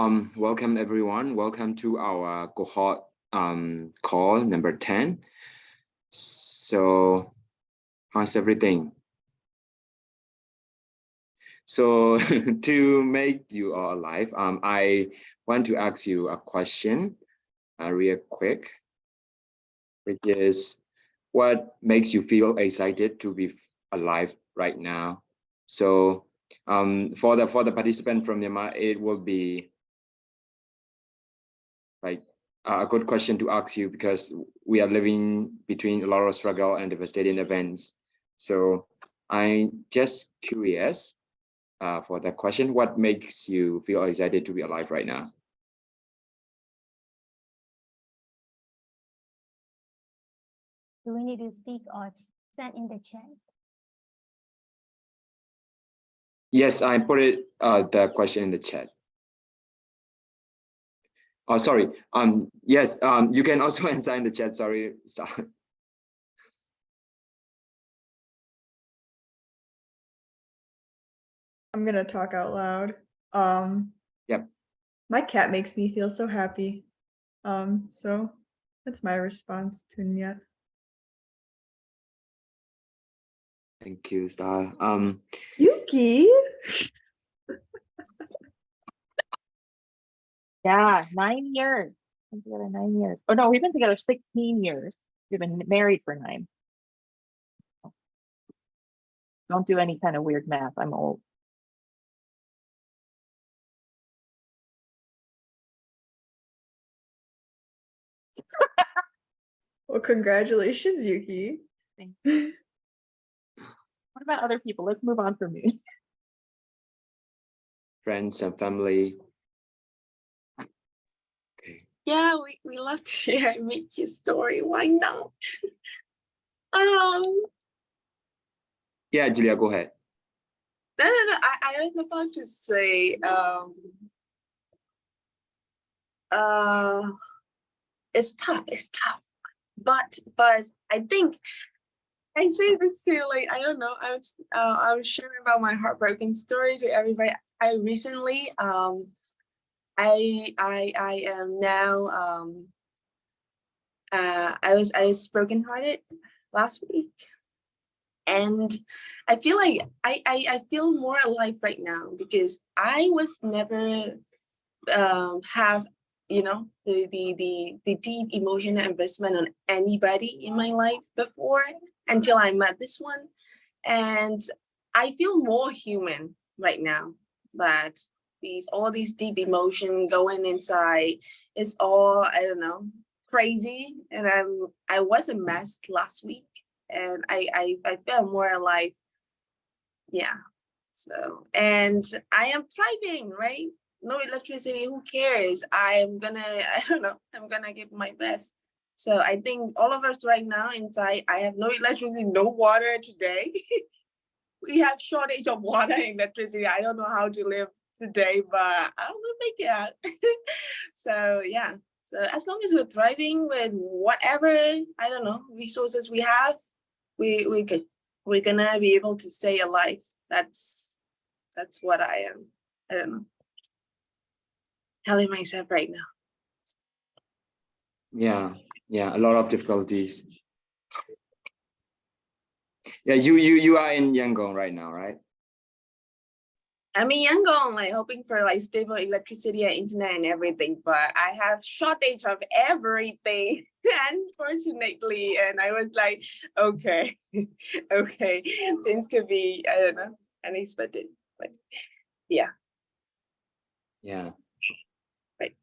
welcome everyone. Welcome to our cohort call number 10. So how's everything? So to make you all alive, I want to ask you a question real quick, which is what makes you feel excited to be alive right now? So for the participant from Myanmar, it will be like a good question to ask you because we are living between a lot of struggle and devastating events. So I'm just curious for that question, what makes you feel excited to be alive right now? Do we need to speak or send in the chat? Yes, I put it the question in the chat. Oh, sorry. Yes, you can also answer in the chat. Sorry. I'm gonna talk out loud. Yep. My cat makes me feel so happy. So that's my response to Nyat. Thank you, Star. Yuki. Yeah, 9 years. We've been together 9 years. Oh no, we've been together 16 years. We've been married for 9. Don't do any kind of weird math. I'm old. Well, congratulations, Yuki. Thanks. What about other people? Let's move on from me. Friends and family. Okay. Yeah, we love to share Michi's story. Why not? Yeah, Julia, go ahead. No. I was about to say, it's tough. But I think I say this to like I don't know. I was sharing about my heartbroken story to everybody. I recently I am now I was brokenhearted last week, and I feel like I feel more alive right now because I was never have the deep emotional investment on anybody in my life before until I met this one, and I feel more human right now. That all these deep emotion going inside is all I don't know crazy, and I was a mess last week, and I felt more alive. Yeah. So, and I am thriving, right? No electricity, who cares? I don't know, I'm gonna give my best. So I think all of us right now inside, I have no electricity, no water today. We have shortage of water and electricity. I don't know how to live today, but I will make it out. So yeah, so as long as we're thriving with whatever, I don't know, resources we have, we're gonna be able to stay alive. That's what I am. I don't know. Telling myself right now. Yeah, a lot of difficulties. Yeah, you are in Yangon right now, right? I'm in Yangon, like hoping for like stable electricity and internet and everything, but I have shortage of everything, unfortunately. And I was like, okay, okay, things could be, I don't know, unexpected, but yeah. Yeah. Right.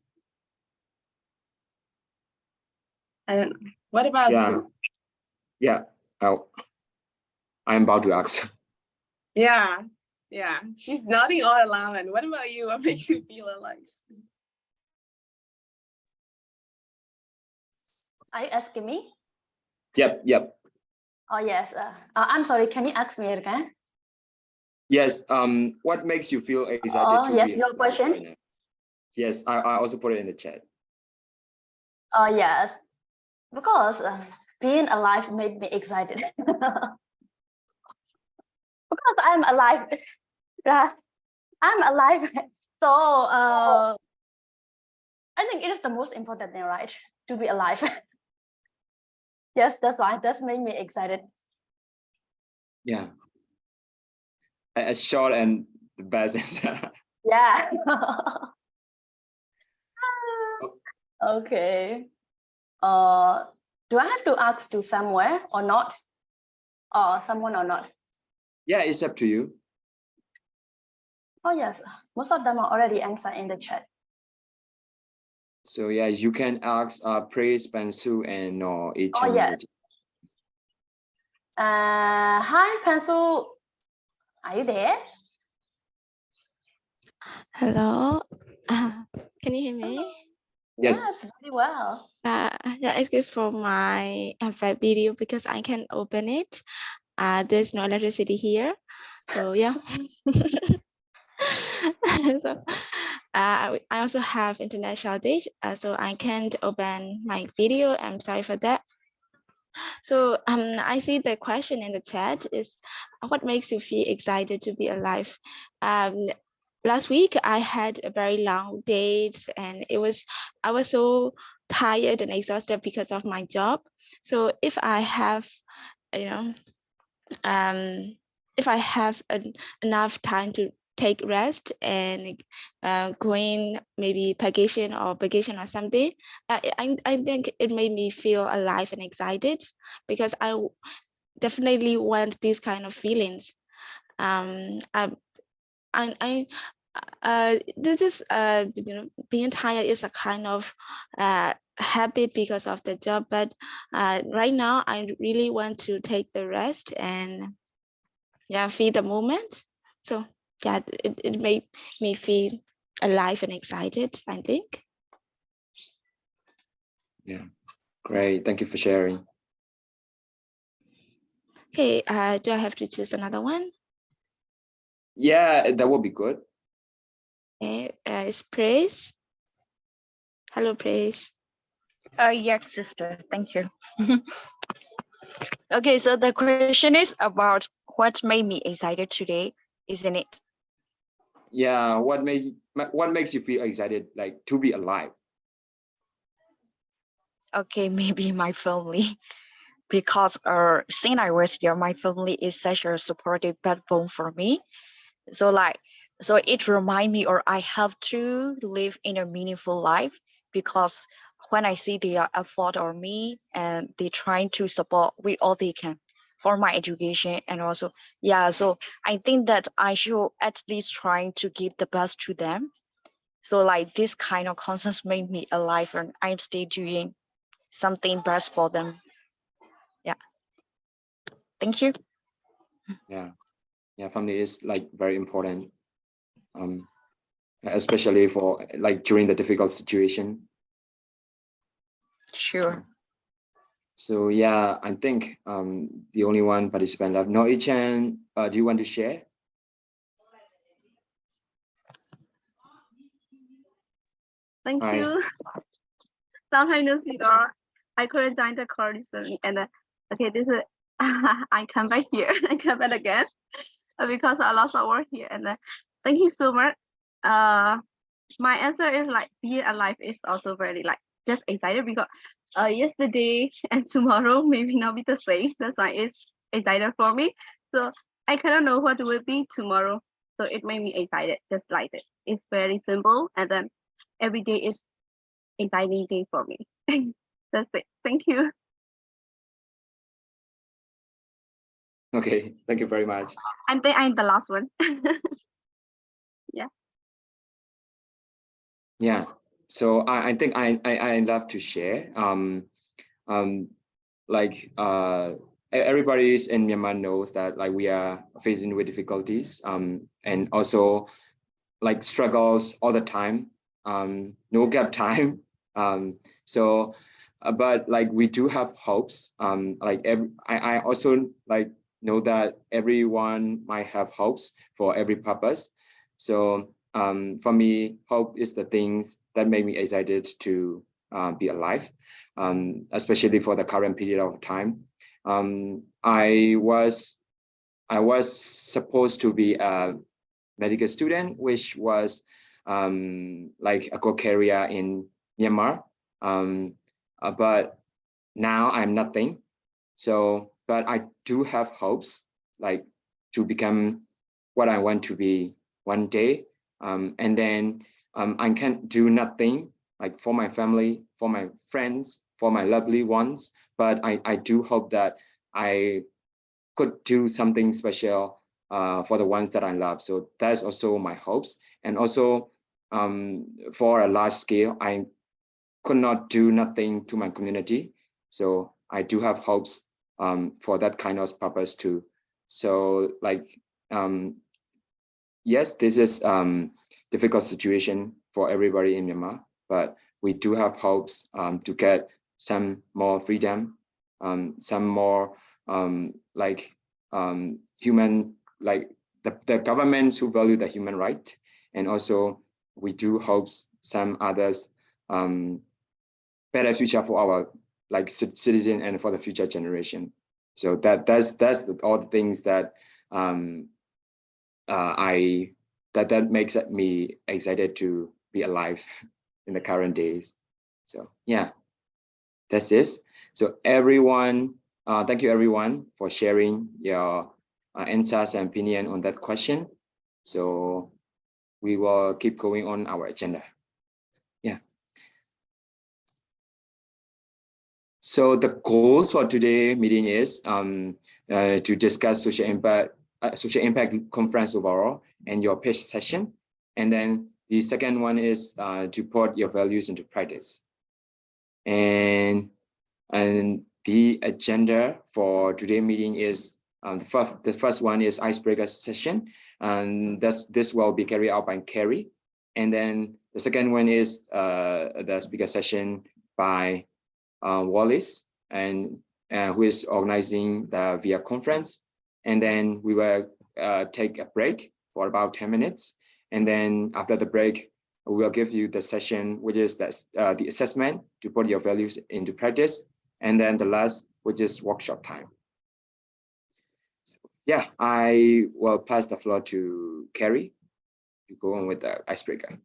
I don't know. What about Sue? Yeah. I'm about to ask. Yeah, she's nodding all along. And what about you? What makes you feel alive? Are you asking me? Yep. Oh yes. I'm sorry. Can you ask me again? Yes. What makes you feel excited? Oh yes, your question. Right now? Yes, I also put it in the chat. Oh yes, because being alive made me excited. Because I'm alive. Right? I'm alive. So think it is the most important thing, right? To be alive. Yes, that's why. That's made me excited. Yeah. A short and the best answer. Yeah. Okay. Do I have to ask to somewhere or not? Or someone or not? Yeah, it's up to you. Oh yes, most of them are already answered in the chat. So yeah, you can ask Praise, Pensu, and no each Oh and yes. everything. Hi Pencil, are you there? Hello. Can you hear me? Yes. Yes, very well. Yeah, excuse for my video because I can't open it. There's no electricity here. So yeah. So I also have internet shortage, so I can't open my video. I'm sorry for that. So I see the question in the chat is, what makes you feel excited to be alive? Last week I had a very long date, and I was so tired and exhausted because of my job. So if I have, you know, if I have enough time to take rest and going maybe vacation or something, I think it made me feel alive and excited, because I definitely want these kind of feelings. This is being tired is a kind of habit because of the job, but right now I really want to take the rest and feel the moment. So yeah, it made me feel alive and excited, I think. Yeah, great. Thank you for sharing. Okay, do I have to choose another one? Yeah, that would be good. Okay, it's Praise. Hello, Praise. Yes, sister. Thank you. Okay, so the question is about what made me excited today, isn't it? Yeah, what makes you feel excited, like to be alive? Okay, maybe my family, because since I was here, my family is such a supportive backbone for me. So it remind me, or I have to live in a meaningful life, because when I see their effort on me and they trying to support with all they can for my education, and also so I think that I should at least trying to give the best to them. So this kind of concerns make me alive, and I'm still doing something best for them. Yeah. Thank you. Yeah, family is like very important, especially for like during the difficult situation. Sure. So yeah, I think the only one participant left. No, Ichan, do you want to share? Thank Hi. you. Sometimes no speaker. I couldn't join the call recently, and okay, this is I come back here. I come back again because I lost our work here. And thank you so much. My answer is like being alive is also very like just excited, because yesterday and tomorrow maybe not be the same. That's why it's excited for me. So I cannot know what will be tomorrow. So it made me excited, just like it. It's very simple, and then every day is exciting day for me. That's it. Thank you. Okay, thank you very much. I think I'm the last one. Yeah. Yeah. So I think I love to share. Like everybody's in Myanmar knows that like we are facing with difficulties and also like struggles all the time, no gap time. So but like we do have hopes. Like I also like know that everyone might have hopes for every purpose. So for me, hope is the things that make me excited to be alive, especially for the current period of time. I was supposed to be a medical student, which was like a good career in Myanmar. But now I'm nothing. So, but I do have hopes, like to become what I want to be one day. And then I can do nothing like for my family, for my friends, for my lovely ones. But I do hope that I could do something special for the ones that I love. So that's also my hopes. And also for a large scale, I could not do nothing to my community. So I do have hopes for that kind of purpose too. So like, yes, this is difficult situation for everybody in Myanmar, but we do have hopes to get some more freedom, some more like human, like the governments who value the human right. And also we do hopes some others better future for our like citizen and for the future generation. So that's all the things that that makes me excited to be alive in the current days. So yeah, that's it. So everyone, thank you everyone for sharing your answers and opinion on that question. So we will keep going on our agenda. Yeah. So the goals for today meeting is to discuss social impact conference overall and your pitch session. And then the second one is to put your values into practice. And the agenda for today meeting is the first one is icebreaker session, and this will be carried out by Carrie. And then the second one is the speaker session by Wallace, and who is organizing the VIA conference. And then we will take a break for about 10 minutes. And then after the break, we will give you the session, which is the assessment to put your values into practice. And then the last, which is workshop time. So, yeah, I will pass the floor to Carrie to go on with the icebreaker.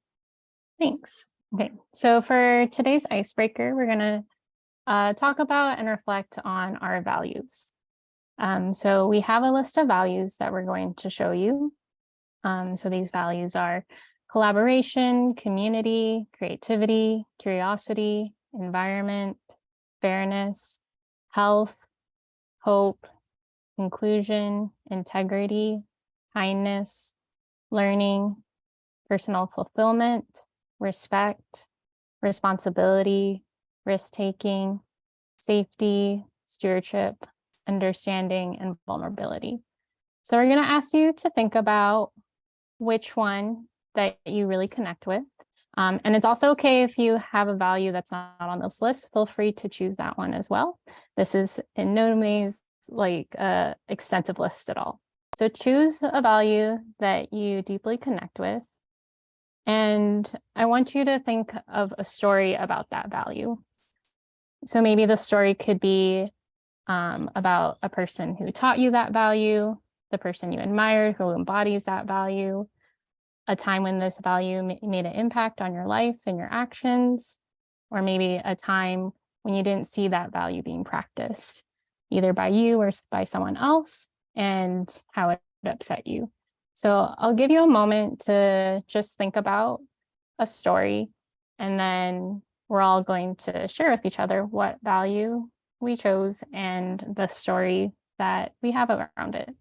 Thanks. Okay, so for today's icebreaker, we're going to talk about and reflect on our values. So we have a list of values that we're going to show you. So these values are collaboration, community, creativity, curiosity, environment, fairness, health, hope, inclusion, integrity, kindness, learning, personal fulfillment, respect, responsibility, risk-taking, safety, stewardship, understanding, and vulnerability. So we're going to ask you to think about which one that you really connect with. And it's also okay if you have a value that's not on this list, feel free to choose that one as well. This is in no means like an extensive list at all. So choose a value that you deeply connect with. And I want you to think of a story about that value. So maybe the story could be about a person who taught you that value, the person you admired who embodies that value, a time when this value made an impact on your life and your actions, or maybe a time when you didn't see that value being practiced, either by you or by someone else, and how it upset you. So I'll give you a moment to just think about a story, and then we're all going to share with each other what value we chose and the story that we have around it.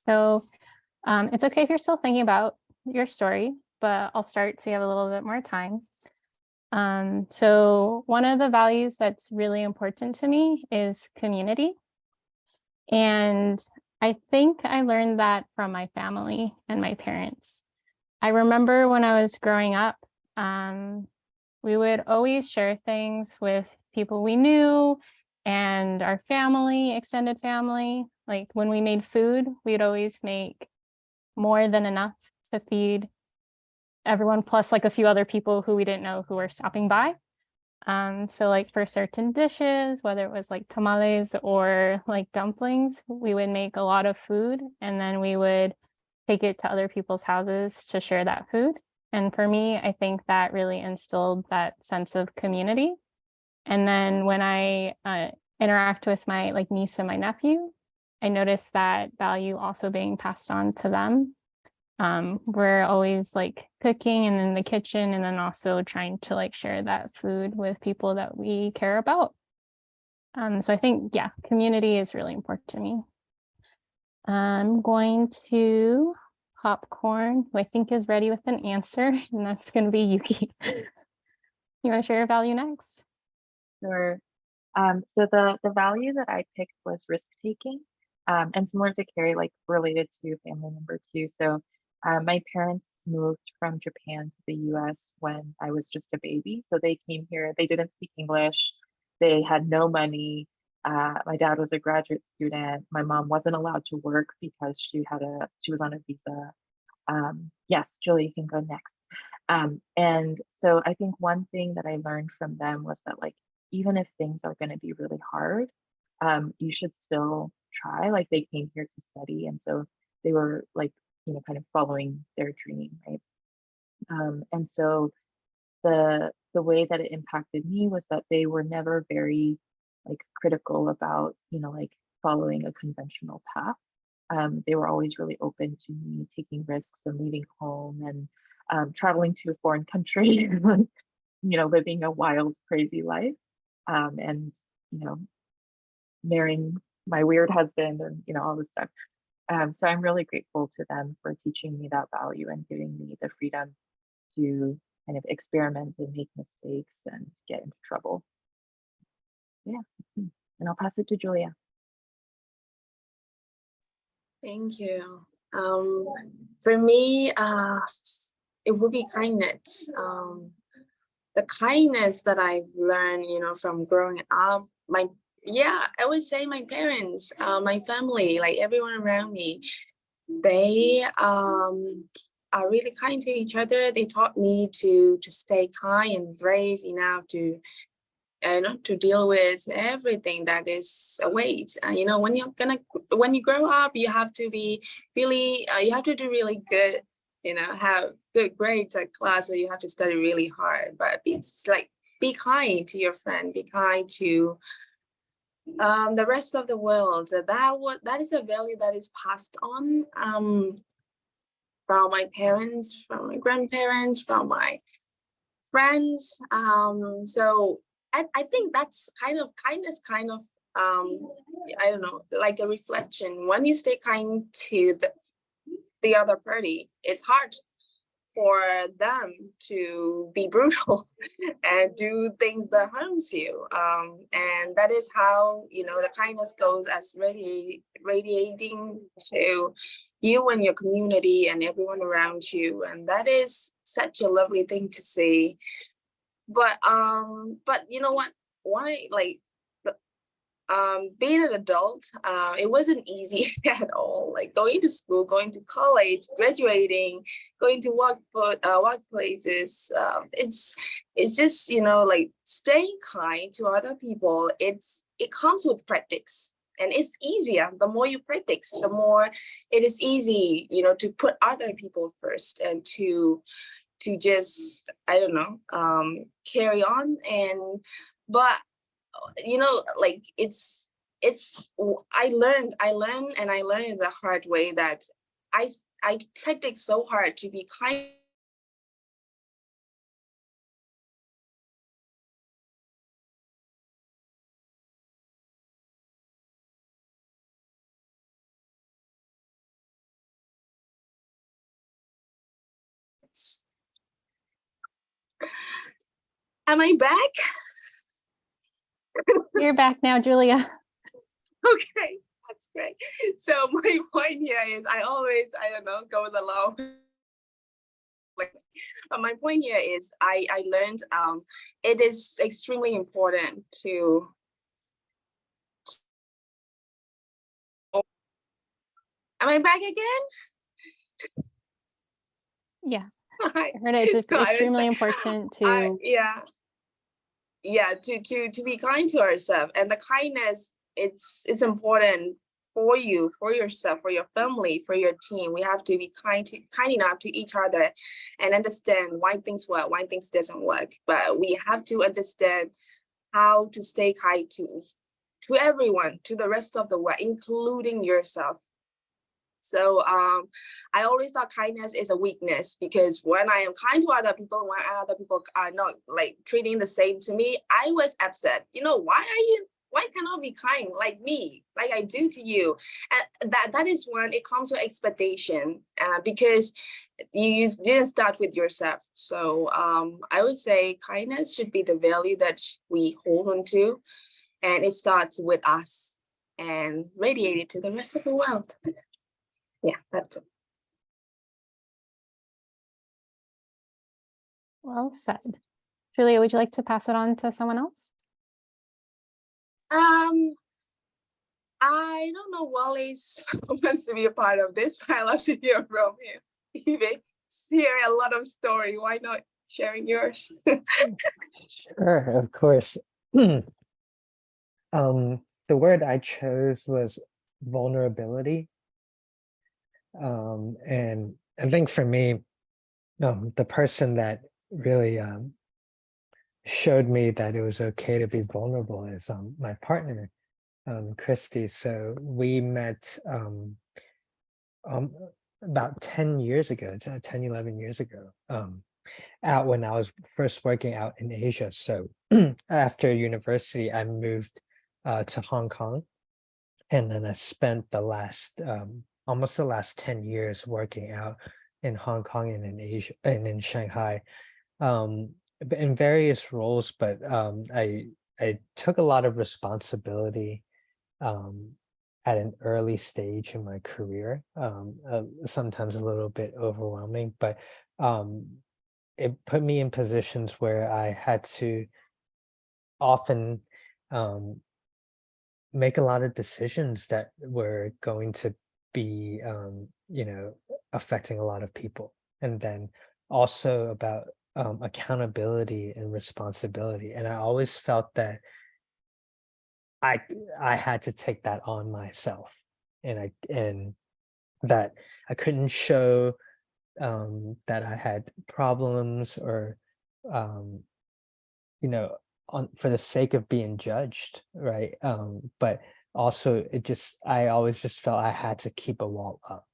So it's okay if you're still thinking about your story, but I'll start so you have a little bit more time. So one of the values that's really important to me is community. And I think I learned that from my family and my parents. I remember when I was growing up, we would always share things with people we knew and our family, extended family. Like when we made food, we'd always make more than enough to feed everyone, plus like a few other people who we didn't know who were stopping by. So like for certain dishes, whether it was like tamales or like dumplings, we would make a lot of food and then we would take it to other people's houses to share that food. And for me, I think that really instilled that sense of community. And then when I interact with my like niece and my nephew, I noticed that value also being passed on to them. We're always like cooking and in the kitchen and then also trying to like share that food with people that we care about. So I think, yeah, community is really important to me. I'm going to Popcorn, who I think is ready with an answer, and that's going to be Yuki. You want to share your value next? Sure. So the value that I picked was risk taking, and similar to Carrie, like related to family number two. So my parents moved from Japan to the US when I was just a baby. So they came here, they didn't speak English, they had no money. My dad was a graduate student. My mom wasn't allowed to work because she was on a visa. Yes, Julie, you can go next. And so I think one thing that I learned from them was that like, even if things are going to be really hard, you should still try. Like they came here to study, and so they were like, kind of following their dream, right? And so the way that it impacted me was that they were never very like critical about, like following a conventional path. They were always really open to me taking risks and leaving home and traveling to a foreign country, living a wild, crazy life, and marrying my weird husband and all this stuff. So I'm really grateful to them for teaching me that value and giving me the freedom to kind of experiment and make mistakes and get into trouble. Yeah, and I'll pass it to Julia. Thank you. For me, it would be kindness. The kindness that I've learned, from growing up, I would say my parents, my family, like everyone around me, they are really kind to each other. They taught me to stay kind and brave enough to deal with everything that is a weight. When you grow up, you have to be really, you have to do really good, have good grades at class, so you have to study really hard. But it's like, be kind to your friend, be kind to the rest of the world. That is a value that is passed on from my parents, from my grandparents, from my friends. So I think that's kindness, I don't know, like a reflection. When you stay kind to the other party, it's hard for them to be brutal and do things that harms you. And that is how, the kindness goes as radiating to you and your community and everyone around you. And that is such a lovely thing to see. But you know what? Why, like, being an adult, it wasn't easy at all. Like going to school, going to college, graduating, going to workplaces. It's just, like staying kind to other people. It comes with practice. And it's easier. The more you practice, the more it is easy, to put other people first and to just, I don't know, carry on. But like it's I learned it the hard way that I practice so hard to be kind Am I back? You're back now, Julia. Okay, that's great. So my point here is I don't know, go with the flow. But my point here is I learned it is extremely important to. Am I back again? Yeah, I I heard it's No, I was extremely like, important to yeah, to be kind to ourselves, and the kindness, it's important for you, for yourself, for your family, for your team. We have to be kind enough to each other and understand why things work, why things doesn't work. But we have to understand how to stay kind to everyone, to the rest of the world, including yourself. So I always thought kindness is a weakness, because when I am kind to other people, when other people are not like treating the same to me, I was upset. Why cannot be kind like me, like I do to you? And that is when it comes to expectation, because you didn't start with yourself. So I would say kindness should be the value that we hold on to, and it starts with us and radiate it to the rest of the world. Yeah, that's it. well said. Julia, would you like to pass it on to someone else? I don't know Wally's wants to be a part of this, but I love to hear from him. Even hear a lot of story. Why not sharing yours? Sure, of course. The word I chose was vulnerability. And I think for me, the person that really showed me that it was okay to be vulnerable is my partner, Christy. So we met about 10 years ago, 10, 11 years ago, out when I was first working out in Asia. So after university, I moved to Hong Kong. And then I spent the last, almost the last 10 years working out in Hong Kong and in Asia and in Shanghai, in various roles. But I took a lot of responsibility at an early stage in my career, sometimes a little bit overwhelming, but it put me in positions where I had to often make a lot of decisions that were going to be, affecting a lot of people. And then also about accountability and responsibility. And I always felt that I had to take that on myself, and that I couldn't show that I had problems or for the sake of being judged, right? But also I always just felt I had to keep a wall up,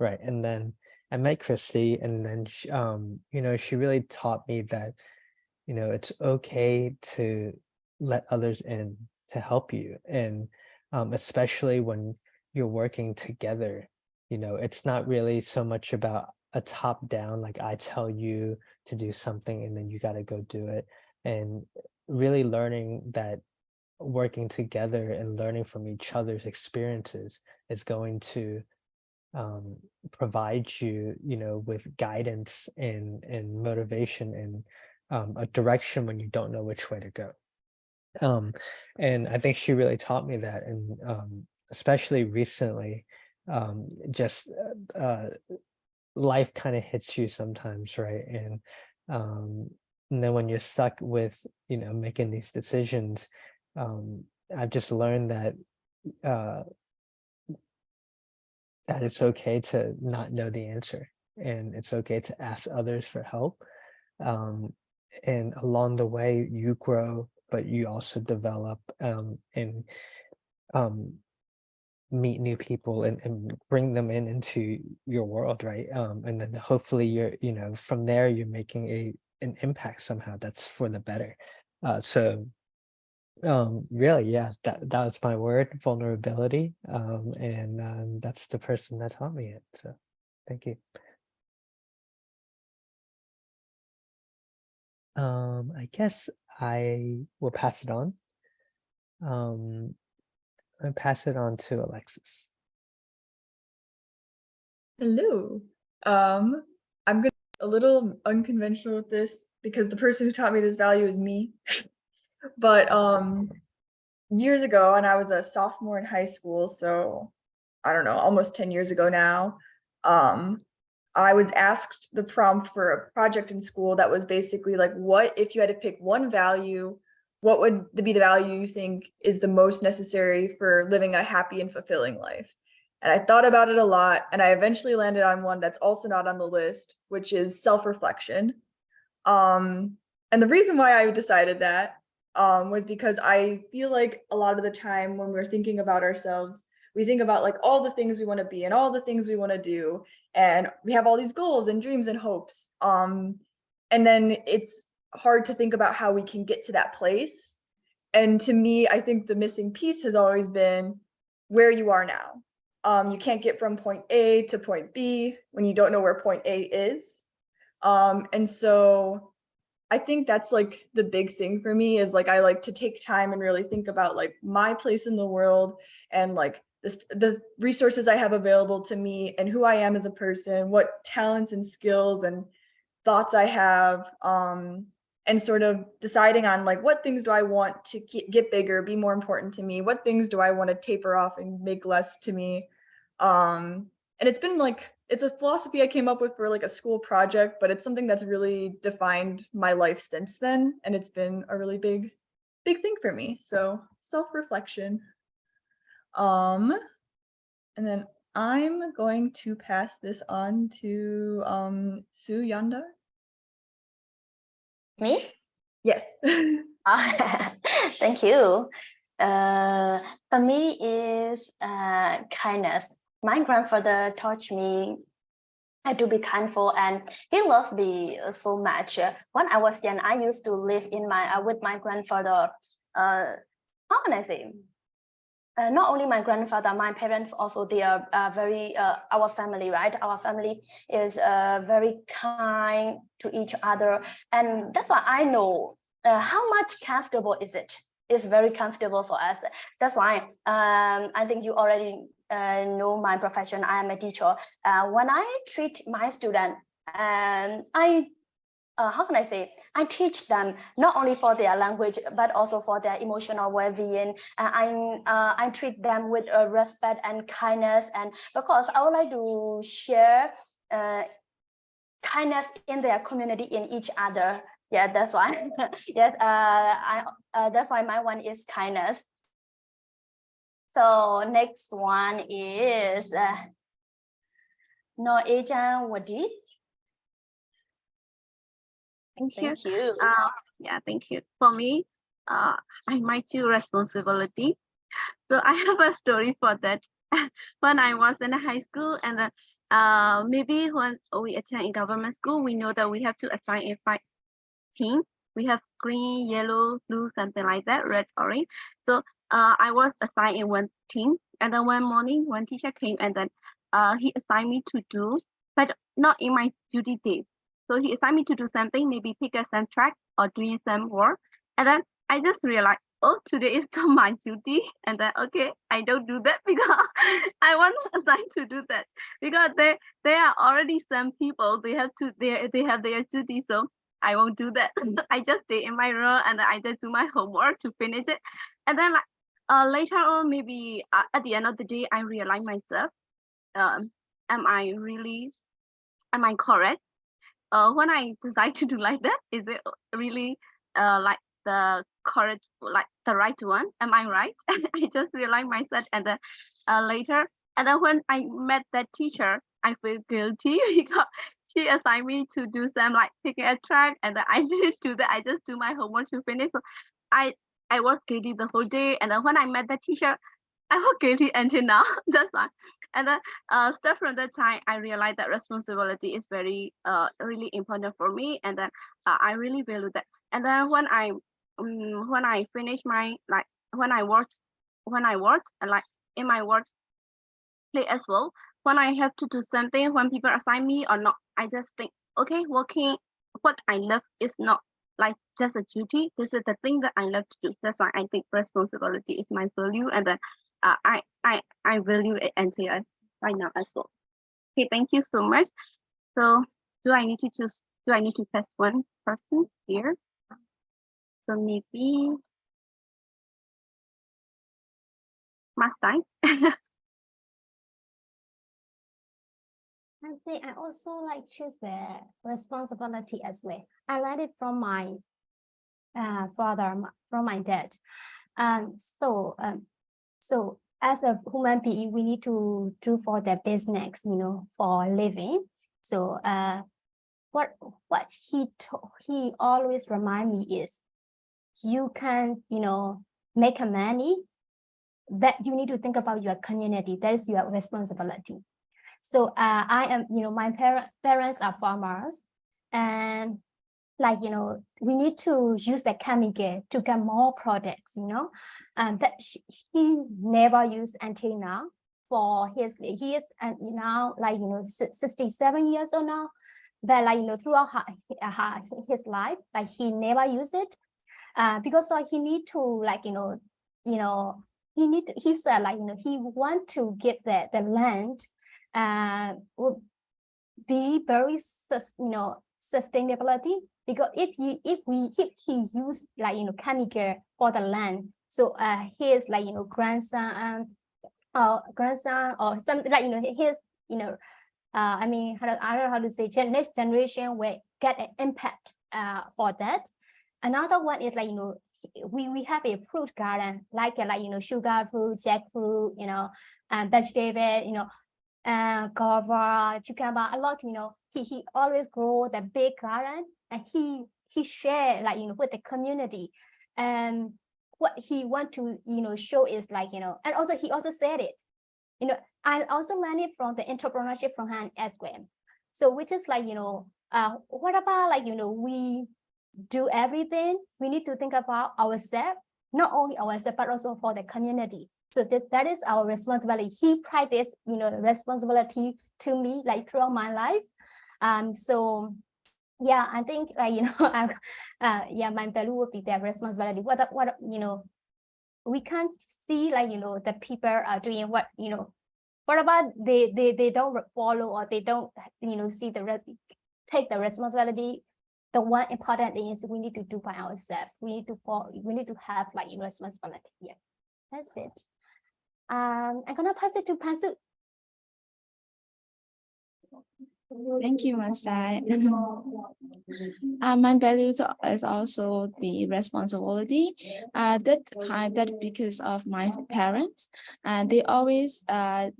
right? And then I met Christy, and then she really taught me that it's okay to let others in to help you, and especially when you're working together. It's not really so much about a top down, like I tell you to do something and then you got to go do it, and really learning that working together and learning from each other's experiences is going to provide you, with guidance and motivation and a direction when you don't know which way to go. And I think she really taught me that, and especially recently, just life kind of hits you sometimes, right? And then when you're stuck with making these decisions, I've just learned that that it's okay to not know the answer, and it's okay to ask others for help. And along the way you grow, but you also develop, and meet new people and bring them into your world, right? And then hopefully you're from there you're making an impact somehow that's for the better. So really, yeah, that was my word, vulnerability. And that's the person that taught me it. So thank you. I guess I will pass it on. I'll pass it on to Alexis. Hello. I'm gonna be a little unconventional with this because the person who taught me this value is me. But years ago, and I was a sophomore in high school, so I don't know, almost 10 years ago now, I was asked the prompt for a project in school that was basically like, what if you had to pick one value, what would be the value you think is the most necessary for living a happy and fulfilling life? And I thought about it a lot, and I eventually landed on one that's also not on the list, which is self-reflection. And the reason why I decided that was because I feel like a lot of the time when we're thinking about ourselves, we think about like all the things we want to be and all the things we want to do, and we have all these goals and dreams and hopes. And then it's hard to think about how we can get to that place. And to me, I think the missing piece has always been where you are now. You can't get from point A to point B when you don't know where point A is. And so I think that's like the big thing for me is like I like to take time and really think about like my place in the world and like the resources I have available to me and who I am as a person, what talents and skills and thoughts I have, and sort of deciding on like what things do I want to get bigger, be more important to me, what things do I want to taper off and make less to me. And it's been like it's a philosophy I came up with for like a school project, but it's something that's really defined my life since then, and it's been a really big thing for me. So self-reflection. And then I'm going to pass this on to Sue Yanda. Me? Yes. Thank you. For me is kindness. My grandfather taught me to be kindful, and he loved me so much. When I was young, I used to live in my with my grandfather. How can I say? Not only my grandfather, my parents also, they are very, our family, right? Our family is very kind to each other. And that's why I know how much comfortable is it. It's very comfortable for us. That's why I think you already know my profession. I am a teacher. When I treat my student, I how can I say? I teach them not only for their language, but also for their emotional well-being. I treat them with respect and kindness, and because I would like to share kindness in their community, in each other. Yeah, that's why. Yes, that's why my one is kindness. So next one is No Agent Wadi. Thank you. Thank you. Yeah, thank you. For me, I might do responsibility. So I have a story for that. When I was in high school, and then maybe when we attend in government school, we know that we have to assign a 5 team. We have green, yellow, blue, something like that, red, orange. So I was assigned in one team, and then one morning, one teacher came, and then he assigned me to do, but not in my duty day. So he assigned me to do something, maybe pick up some track or doing some work, and then I just realized, oh, today is not my duty, and then okay, I don't do that because I want assigned to do that because there are already some people they have to they have their duty, so I won't do that. I just stay in my room and I just do my homework to finish it, and then like later on, maybe at the end of the day, I realize myself, am I correct? When I decide to do like that, is it really like the correct, like the right one? Am I right? I just realized myself, and then later, and then when I met that teacher, I feel guilty because she assigned me to do some like picking a track, and then I didn't do that. I just do my homework to finish. So I I was guilty the whole day, and then when I met that teacher, I was guilty until now. That's why. And then start from that time, I realized that responsibility is very really important for me, and then I really value that. And then when I finish my like when I worked and like in my work play as well, when I have to do something, when people assign me or not, I just think, okay, working what I love is not like just a duty. This is the thing that I love to do. That's why I think responsibility is my value, and then I value it until right now as well. Okay, thank you so much. So do I need to choose? Do I need to press one person here? So maybe Mastai. I think I also like choose the responsibility as well. I learned it from my father, from my dad. So as a human being, we need to do for the business, you know, for living. So what he always remind me is, you can, you know, make a money, but you need to think about your community. That is your responsibility. So I am, you know, my parents are farmers, and like, you know, we need to use the chemical to get more products, you know, that he never used until now. For he is now like, you know, 67 years old now, but like, you know, throughout his life, like he never used it, because so he need to, like, you know, he said, like, you know, he want to give the land would be very you know, sustainability, because if he use, like, you know, chemical for the land, so his, like, you know, grandson or something, like, you know, his, you know, I mean, I don't know how to say, next generation will get an impact for that. Another one is, like, you know, we have a fruit garden, like you know, sugar fruit, jackfruit, you know, vegetable, you know, guava, cucumber, a lot, you know. He always grow the big garden, and he share, like, you know, with the community. And what he want to, you know, show is, like, you know, and also he also said it, you know, I also learned it from the entrepreneurship from him as well. So which is, like, you know, what about, like, you know, we do everything, we need to think about ourselves, not only ourselves, but also for the community. So that is our responsibility. He practiced, you know, responsibility to me, like, throughout my life. So yeah, I think, you know, yeah, my value would be their responsibility. What you know, we can't see, like, you know, the people are doing what, you know, what about they don't follow, or they don't, you know, see take the responsibility. The one important thing is we need to do by ourselves. We need to have, like, responsibility. Yeah, that's it. I'm gonna pass it to Pansu. Thank you, Mastai. My values is also the responsibility. That because of my parents, and they always I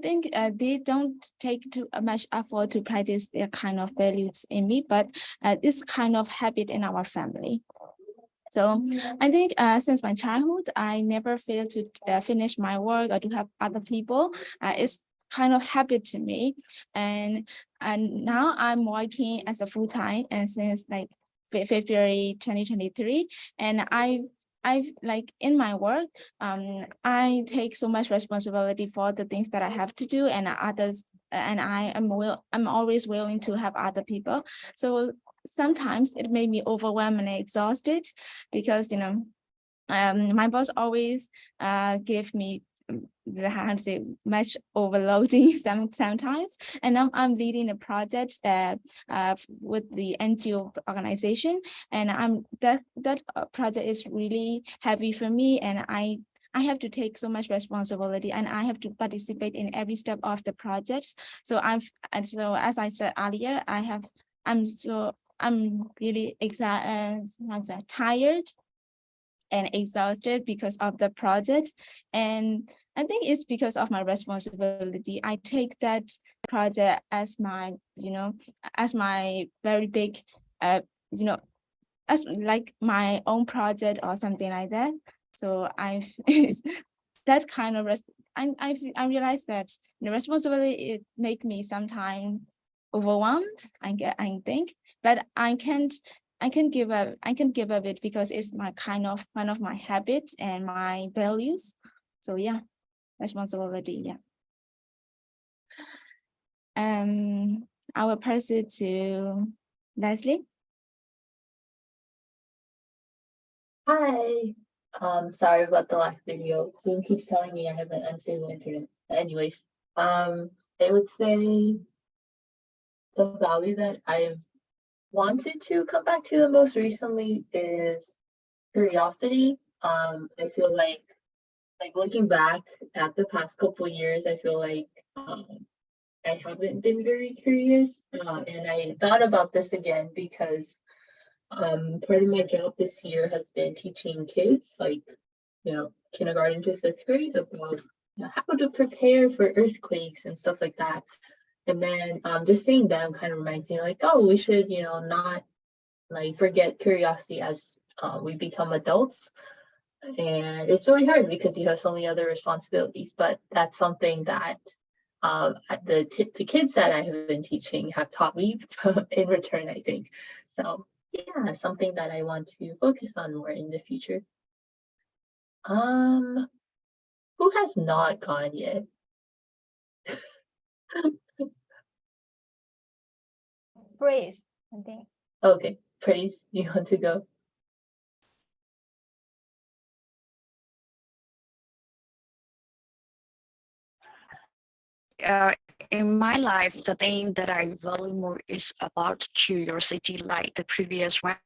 think they don't take too much effort to practice their kind of values in me, but this kind of habit in our family. So I think since my childhood, I never failed to finish my work or to help other people. It's kind of habit to me, and now I'm working as a full-time, and since like February 2023, and I've like in my work, I take so much responsibility for the things that I have to do, and others, and I'm always willing to help other people. So sometimes it made me overwhelmed and exhausted, because, you know, my boss always give me how to say much overloading sometimes, and now I'm leading a project with the NGO organization, and that project is really heavy for me, and I have to take so much responsibility, and I have to participate in every step of the project. So so as I said earlier, I'm really tired and exhausted because of the project. And I think it's because of my responsibility. I take that project as my, you know, as my very big, you know, as like my own project or something like that. So I've that kind of I realized that the responsibility, it make me sometimes overwhelmed, I think, but I can give up it, because it's my one of my habits and my values. So yeah, responsibility. Yeah. I will pass it to Leslie. Hi. Sorry about the last video. Zoom keeps telling me I have an unstable internet. But anyways, I would say the value that I've wanted to come back to the most recently is curiosity. I feel like looking back at the past couple years, I feel like I haven't been very curious. And I thought about this again because part of my job this year has been teaching kids, like, kindergarten to 5th grade, about how to prepare for earthquakes and stuff like that. And then just seeing them kind of reminds me, like, oh, we should, not like forget curiosity as we become adults. And it's really hard because you have so many other responsibilities, but that's something that the kids that I have been teaching have taught me in return, I think. So yeah, something that I want to focus on more in the future. Who has not gone yet? Praise, I think. Okay, Praise, you want to go? In my life, the thing that I value more is about curiosity, like the previous one.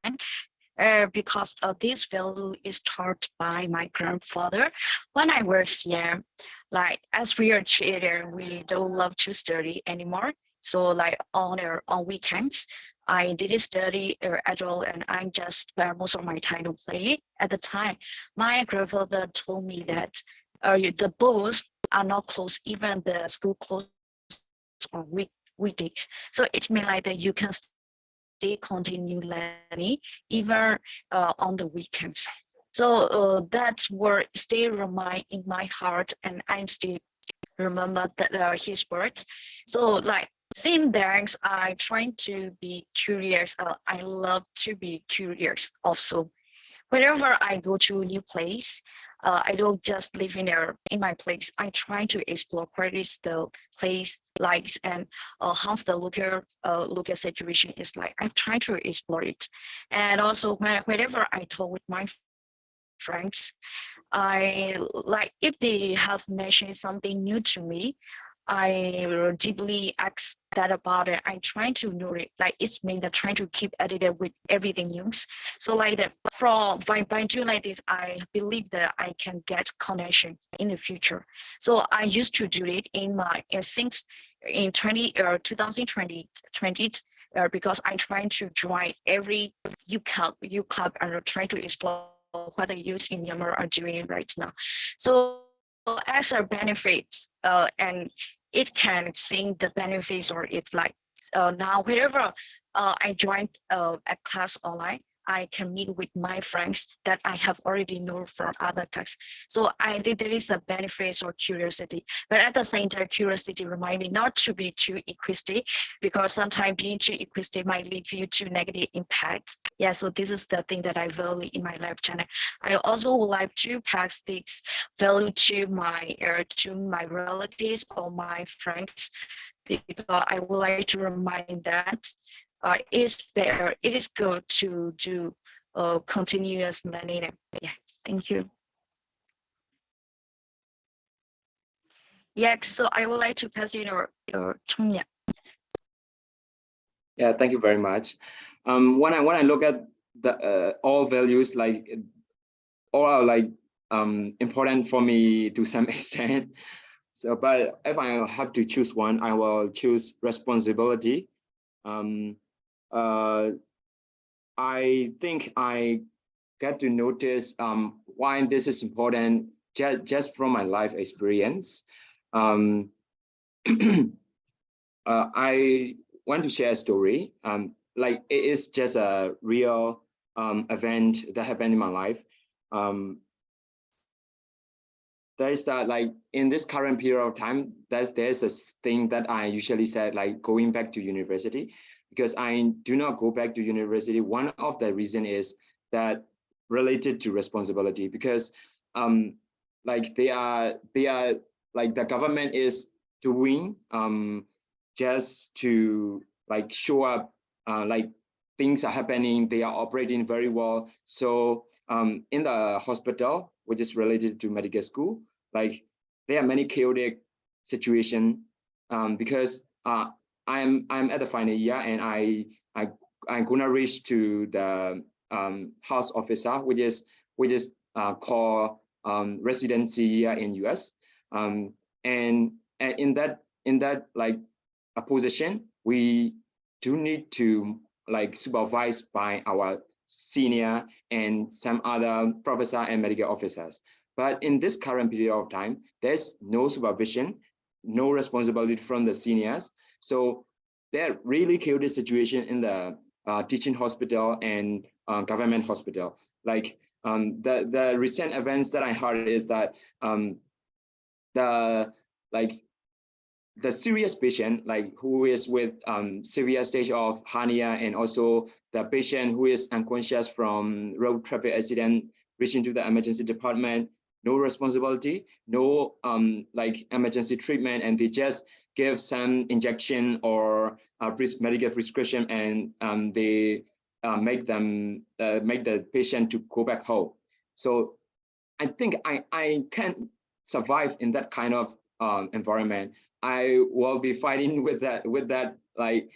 Because this value is taught by my grandfather when I was young. Like as we are children, we don't love to study anymore. So like on weekends, I didn't study at all, and I just spent most of my time to play. At the time, my grandfather told me that the books are not closed, even the school closed on weekdays. So it means like that you can stay continue learning even on the weekends. So that's what still remain in my heart, and I'm still remember that his words. So like since then, I trying to be curious. I love to be curious also. Whenever I go to a new place, I don't just live in my place. I try to explore what is the place likes and how's the local situation is like. I try to explore it, and also whenever I talk with my friends, I like if they have mentioned something new to me, I deeply ask that about it. I try to know it. Like it's me that trying to keep edited with everything news. So like that from by doing like this, I believe that I can get connection in the future. So I used to do it in my since in 2020 because I'm trying to join every U club and try to explore what the youth in Myanmar are doing right now. So as a benefits, and it can see the benefits, or it's like now whenever I joined a class online, I can meet with my friends that I have already known from other classes. So I think there is a benefit or curiosity, but at the same time, curiosity remind me not to be too egoistic, because sometimes being too egoistic might lead you to negative impacts. Yeah, so this is the thing that I value in my life channel. I also would like to pass this value to my relatives or my friends, because I would like to remind that it is good to do continuous learning. Yeah, thank you. Yeah, so I would like to pass your Chungya. Yeah, thank you very much. When I look at the all values, like all are like important for me to some extent. So, but if I have to choose one, I will choose responsibility. I think I get to notice why this is important just from my life experience. I want to share a story. Like it is just a real event that happened in my life. There is that, like in this current period of time, there's a thing that I usually said, like going back to university, because I do not go back to university. One of the reason is that related to responsibility, because like they are like the government is doing just to like show up like things are happening, they are operating very well. So in the hospital, which is related to medical school, like there are many chaotic situations because I'm at the final year and I'm gonna reach to the house officer, which is called residency year in US, and in that like a position, we do need to like supervised by our senior and some other professor and medical officers. But in this current period of time, there's no supervision, no responsibility from the seniors. So there are really chaotic situation in the teaching hospital and government hospital. Like the recent events that I heard is that the serious patient, like who is with severe stage of hernia, and also the patient who is unconscious from road traffic accident, reaching to the emergency department, no responsibility, no like emergency treatment, and they just give some injection or medical prescription, and they make the patient to go back home. So I think I can survive in that kind of environment. I will be fighting with that like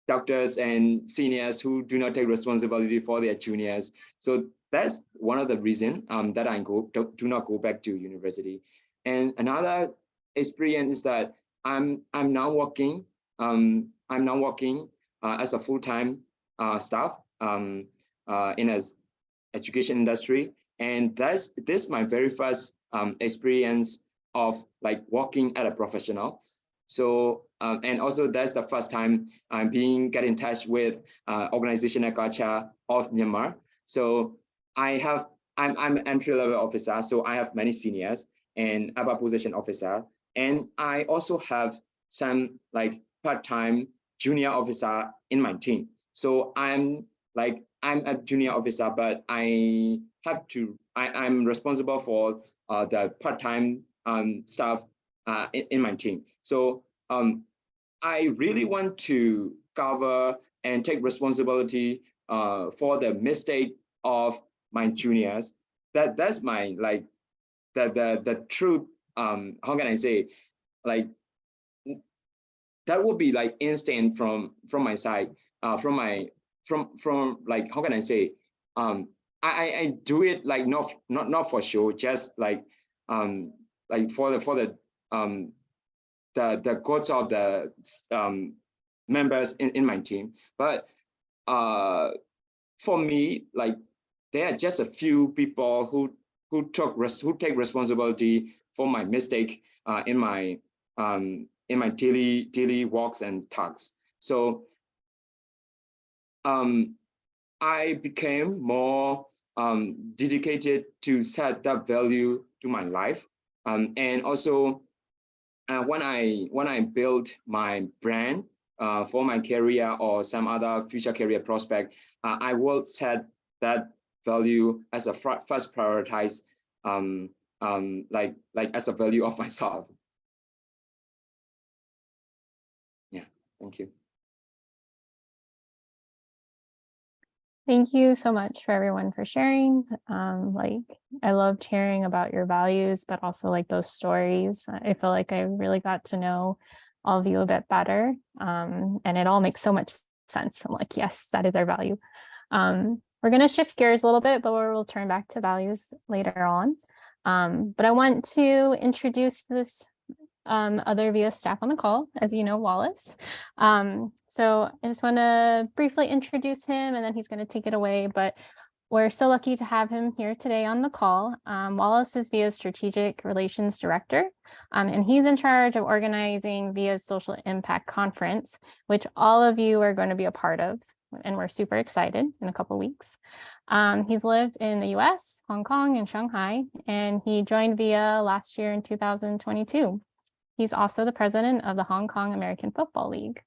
doctors and seniors who do not take responsibility for their juniors. So that's one of the reasons that I do not go back to university. And another experience is that I'm now working as a full-time staff in an education industry, and this is my very first experience of like working at a professional. So and also that's the first time I'm get in touch with organizational culture of Myanmar. So I'm an entry-level officer, so I have many seniors and upper position officer, and I also have some like part-time junior officer in my team. So I'm a junior officer, but I'm responsible for the part-time staff in my team. So I really want to cover and take responsibility for the mistake of my juniors. That's my like the truth. How can I say, like that would be like instinct from my side, from like, how can I say, I do it like not for show, just like for the goals of the members in my team. But for me, like there are just a few people who take responsibility for my mistake in my daily walks and tasks. So I became more dedicated to set that value to my life, and also when I build my brand for my career or some other future career prospect, I will set that value as a first prioritize, like as a value of myself. Yeah, thank you. Thank you so much for everyone for sharing. Like I loved hearing about your values, but also like those stories. I feel like I really got to know all of you a bit better. And it all makes so much sense. I'm like, yes, that is our value. We're going to shift gears a little bit, but we'll turn back to values later on. But I want to introduce this other VIA staff on the call, as you know, Wallace. So I just want to briefly introduce him, and then he's going to take it away. But we're so lucky to have him here today on the call. Wallace is VIA's Strategic Relations Director, and he's in charge of organizing VIA's Social Impact Conference, which all of you are going to be a part of, and we're super excited in a couple of weeks. He's lived in the US, Hong Kong, and Shanghai, and he joined VIA last year in 2022. He's also the president of the Hong Kong American Football League.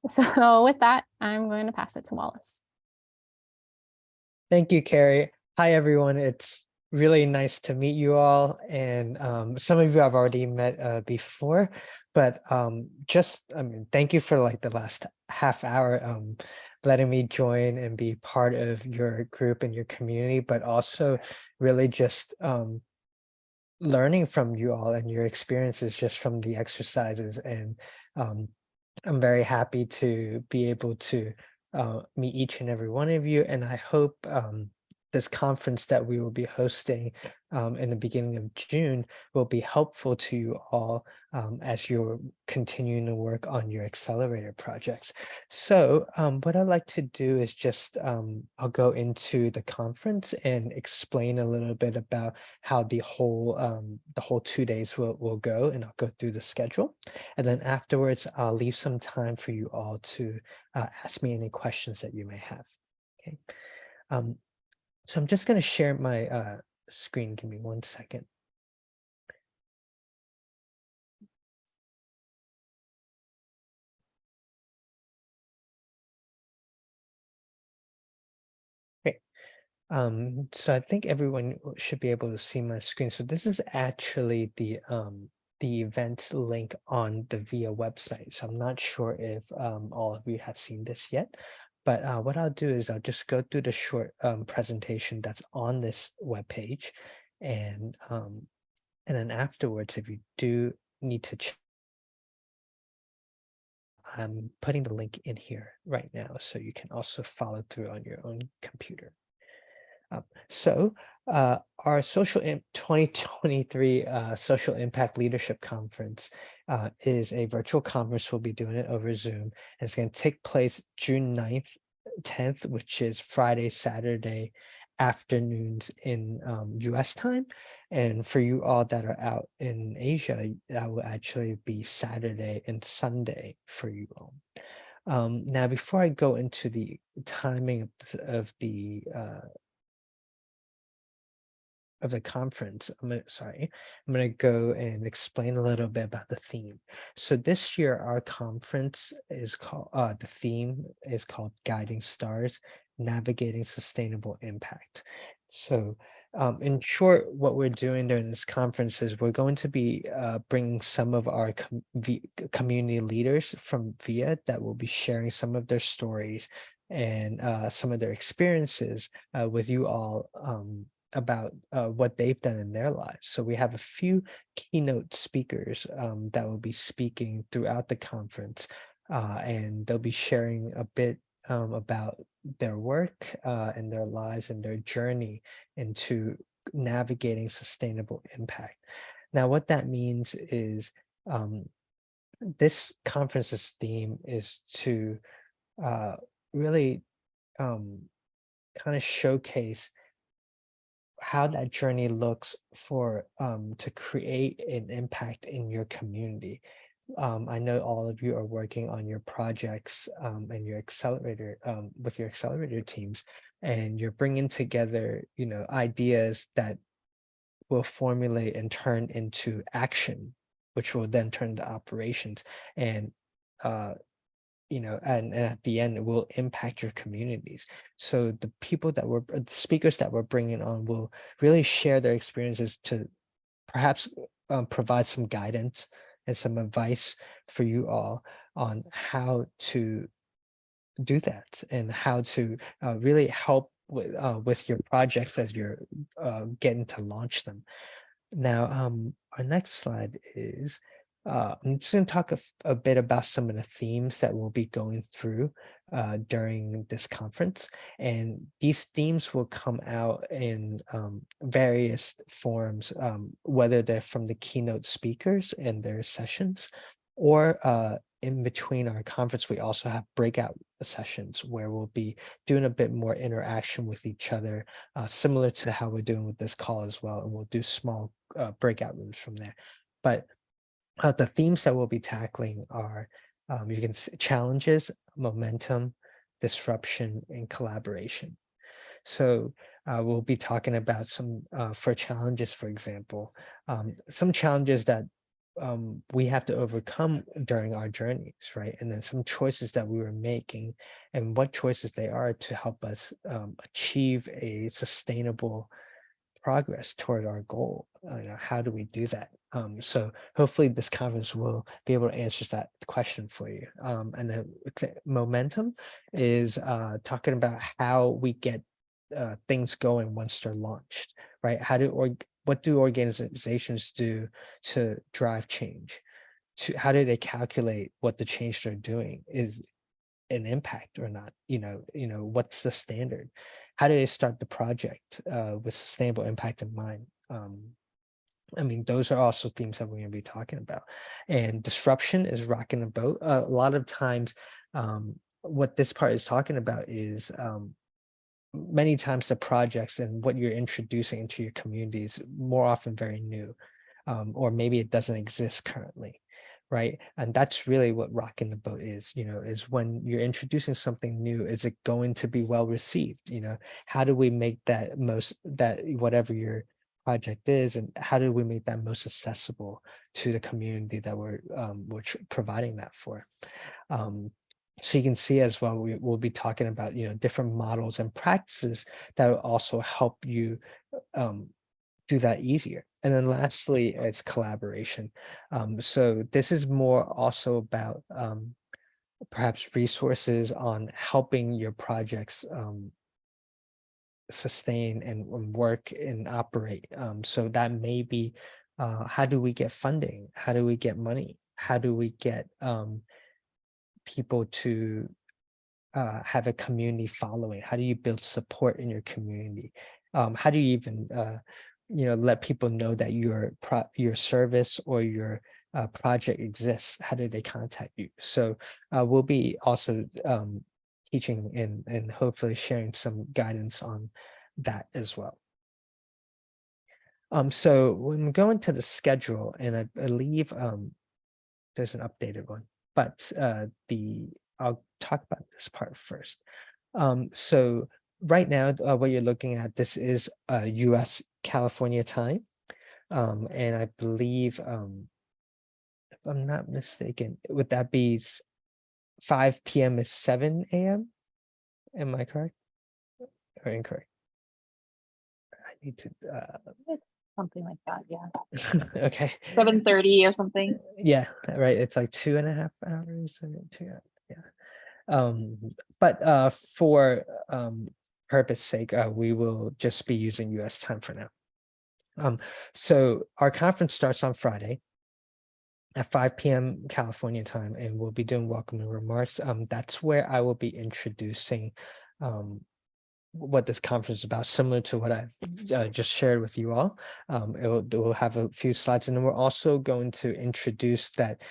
So with that, I'm going to pass it to Wallace. Thank you, Carrie. Hi, everyone. It's really nice to meet you all. And some of you I've already met before, but thank you for like the last half hour letting me join and be part of your group and your community, but also really just learning from you all and your experiences just from the exercises. And I'm very happy to be able to meet each and every one of you. And I hope this conference that we will be hosting in the beginning of June will be helpful to you all as you're continuing to work on your accelerator projects. So what I'd like to do is just, I'll go into the conference and explain a little bit about how the whole 2 days will go, and I'll go through the schedule. And then afterwards, I'll leave some time for you all to ask me any questions that you may have. Okay. So I'm just going to share my screen. Give me 1 second. Great. So I think everyone should be able to see my screen. So this is actually the event link on the VIA website. So I'm not sure if all of you have seen this yet. But what I'll do is I'll just go through the short presentation that's on this webpage, and then afterwards, if you do need to check, I'm putting the link in here right now, so you can also follow through on your own computer. So our 2023 Social Impact Leadership Conference is a virtual conference. We'll be doing it over Zoom, and it's going to take place June 9th, 10th, which is Friday, Saturday afternoons in US time. And for you all that are out in Asia, that will actually be Saturday and Sunday for you all. Now, before I go into the timing of the conference, I'm going to go and explain a little bit about the theme. So this year, our conference is called, the theme is called Guiding Stars, Navigating Sustainable Impact. So in short, what we're doing during this conference is we're going to be bringing some of our community leaders from VIA that will be sharing some of their stories and some of their experiences with you all about what they've done in their lives. So we have a few keynote speakers that will be speaking throughout the conference, and they'll be sharing a bit about their work and their lives and their journey into navigating sustainable impact. Now, what that means is this conference's theme is to really kind of showcase how that journey looks for to create an impact in your community. I know all of you are working on your projects and your accelerator with your accelerator teams, and you're bringing together, ideas that will formulate and turn into action, which will then turn into operations, and and at the end, it will impact your communities. So the speakers that we're bringing on will really share their experiences to perhaps provide some guidance and some advice for you all on how to do that and how to really help with your projects as you're getting to launch them. Now, our next slide is, I'm just going to talk a bit about some of the themes that we'll be going through during this conference. And these themes will come out in various forms, whether they're from the keynote speakers and their sessions, or in between our conference, we also have breakout sessions where we'll be doing a bit more interaction with each other, similar to how we're doing with this call as well. And we'll do small breakout rooms from there. But the themes that we'll be tackling are, you can see challenges, momentum, disruption, and collaboration. So we'll be talking about some, for challenges, for example, some challenges that we have to overcome during our journeys, right? And then some choices that we were making and what choices they are to help us achieve a sustainable progress toward our goal. How do we do that? So hopefully this conference will be able to answer that question for you. And then momentum is talking about how we get things going once they're launched, right? What do organizations do to drive change? How do they calculate what the change they're doing is an impact or not? What's the standard? How do they start the project with sustainable impact in mind? I mean, those are also themes that we're going to be talking about. And disruption is rocking the boat. A lot of times, what this part is talking about is many times the projects and what you're introducing into your community is more often very new, or maybe it doesn't exist currently, right? And that's really what rocking the boat is, is when you're introducing something new, is it going to be well received? How do we make that whatever your project is, and how do we make that most accessible to the community that we're providing that for? So you can see as well, we'll be talking about, different models and practices that will also help you do that easier. And then lastly, it's collaboration. So this is more also about perhaps resources on helping your projects sustain and work and operate. So that may be, how do we get funding? How do we get money? How do we get people to have a community following? How do you build support in your community? How do you even let people know that your service or your project exists? How do they contact you? So we'll be also teaching and hopefully sharing some guidance on that as well. So when we go into the schedule, and I believe there's an updated one, but I'll talk about this part first. So right now, what you're looking at, this is US California time. And I believe, if I'm not mistaken, would that be 5 p.m. is 7 a.m.? Am I correct or incorrect? I need to. It's something like that, yeah. Okay. 7:30 or something. Yeah, right. It's like 2.5 hours. Yeah. But for purpose sake, we will just be using US time for now. So our conference starts on Friday at 5 p.m. California time, and we'll be doing welcoming remarks. That's where I will be introducing what this conference is about, similar to what I've just shared with you all. It will have a few slides, and then we're also going to introduce that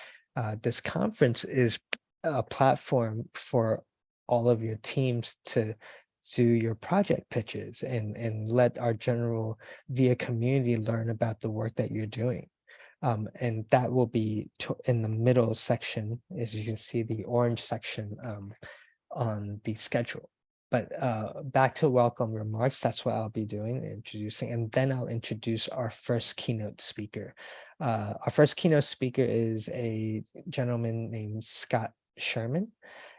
this conference is a platform for all of your teams to do your project pitches and let our general VIA community learn about the work that you're doing. And that will be in the middle section, as you can see, the orange section on the schedule. But back to welcome remarks, that's what I'll be doing, introducing, and then I'll introduce our first keynote speaker. Our first keynote speaker is a gentleman named Scott Sherman.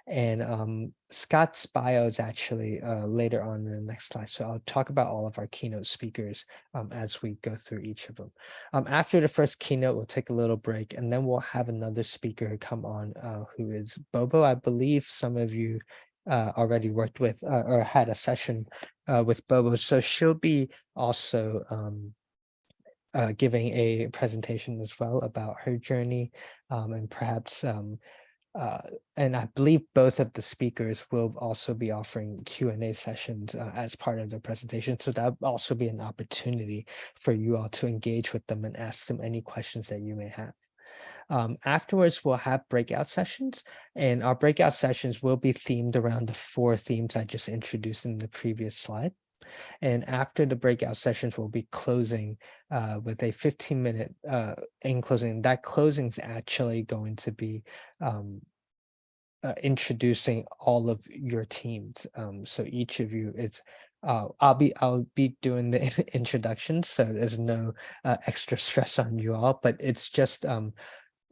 And Scott's bio is actually later on in the next slide. So I'll talk about all of our keynote speakers as we go through each of them. After the first keynote, we'll take a little break, and then we'll have another speaker come on who is Bobo. I believe some of you already worked with or had a session with Bobo. So she'll be also giving a presentation as well about her journey, and perhaps and I believe both of the speakers will also be offering Q&A sessions as part of their presentation. So that will also be an opportunity for you all to engage with them and ask them any questions that you may have. Afterwards, we'll have breakout sessions, and our breakout sessions will be themed around the 4 themes I just introduced in the previous slide. And after the breakout sessions, we'll be closing with a 15-minute in closing. That closing is actually going to be introducing all of your teams. So each of you is, I'll be doing the introduction, so there's no extra stress on you all, but it's just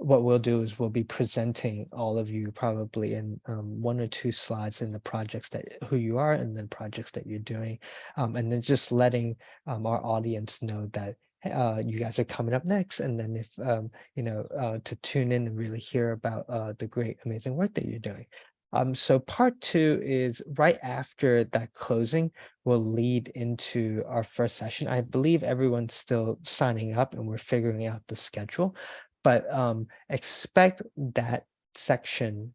what we'll do is we'll be presenting all of you probably in 1 or 2 slides in the projects that who you are and then projects that you're doing, and then just letting our audience know that you guys are coming up next, and then if to tune in and really hear about the great amazing work that you're doing. So part 2 is right after that closing will lead into our first session. I believe everyone's still signing up and we're figuring out the schedule, but expect that section,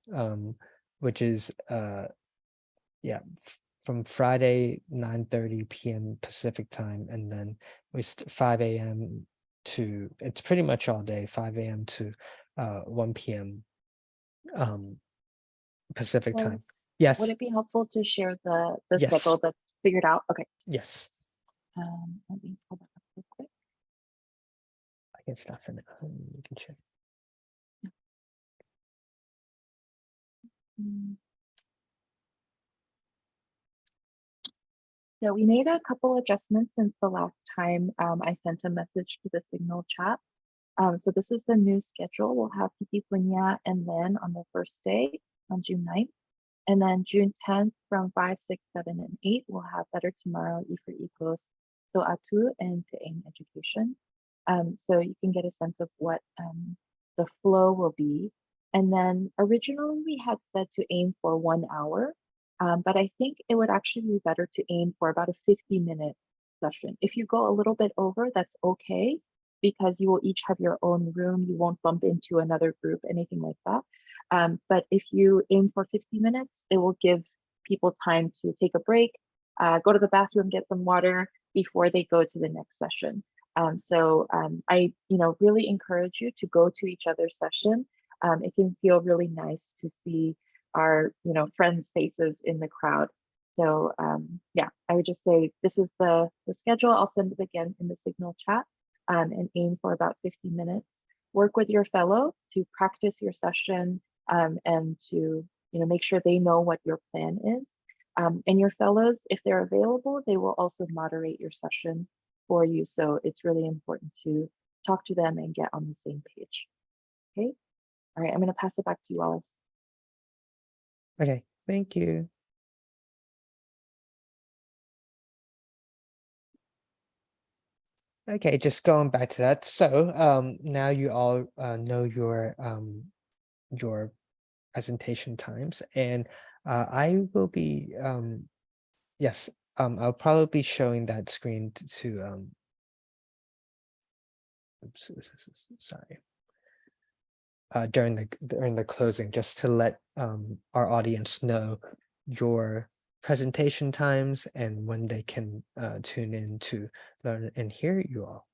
which is from Friday 9:30 p.m. Pacific time, and then 5 a.m. to, it's pretty much all day, 5 a.m. to 1 p.m. Pacific Well, time. Yes. Would it be helpful to share the Yes. schedule that's figured out? Okay. Yes. Let me pull that up real quick. I can stop for now. You can check. So we made a couple adjustments since the last time I sent a message to the Signal chat. So this is the new schedule. We'll have Titi Punya and Lynn on the first day on June 9th. And then June 10th from 5, 6, 7, and 8, we'll have Better Tomorrow, E for Ecos, So Atu, and To Aim Education. So you can get a sense of what the flow will be. And then originally we had said to aim for 1 hour, but I think it would actually be better to aim for about a 50-minute session. If you go a little bit over, that's okay, because you will each have your own room. You won't bump into another group, anything like that. But if you aim for 50 minutes, it will give people time to take a break, go to the bathroom, get some water before they go to the next session. I really encourage you to go to each other's session. It can feel really nice to see our friends' faces in the crowd. So yeah, I would just say this is the schedule. I'll send it again in the Signal chat, and aim for about 50 minutes. Work with your fellow to practice your session, and to make sure they know what your plan is. And your fellows, if they're available, they will also moderate your session for you. So it's really important to talk to them and get on the same page. Okay. All right, I'm going to pass it back to you, Wallace. Okay, thank you. Okay, just going back to that. So now you all know your presentation times, and I will be yes, I'll probably be showing that screen to oops, sorry. During the closing, just to let our audience know your presentation times and when they can tune in to learn and hear you all.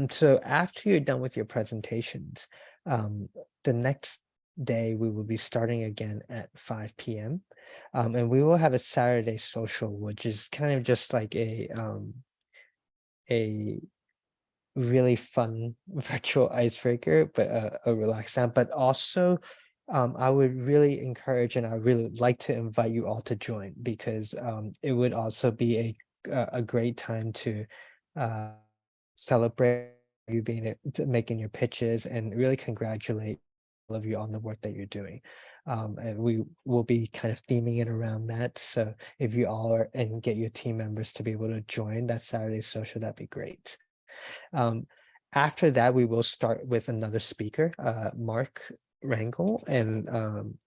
So after you're done with your presentations, the next day we will be starting again at 5 p.m. And we will have a Saturday social, which is kind of just like a really fun virtual icebreaker, but a relaxed sound. But also, I would really encourage and I really like to invite you all to join, because it would also be a great time to celebrate you making your pitches and really congratulate all of you on the work that you're doing. And we will be kind of theming it around that. So if you all are and get your team members to be able to join that Saturday social, that'd be great. After that, we will start with another speaker, Mark Rangel, and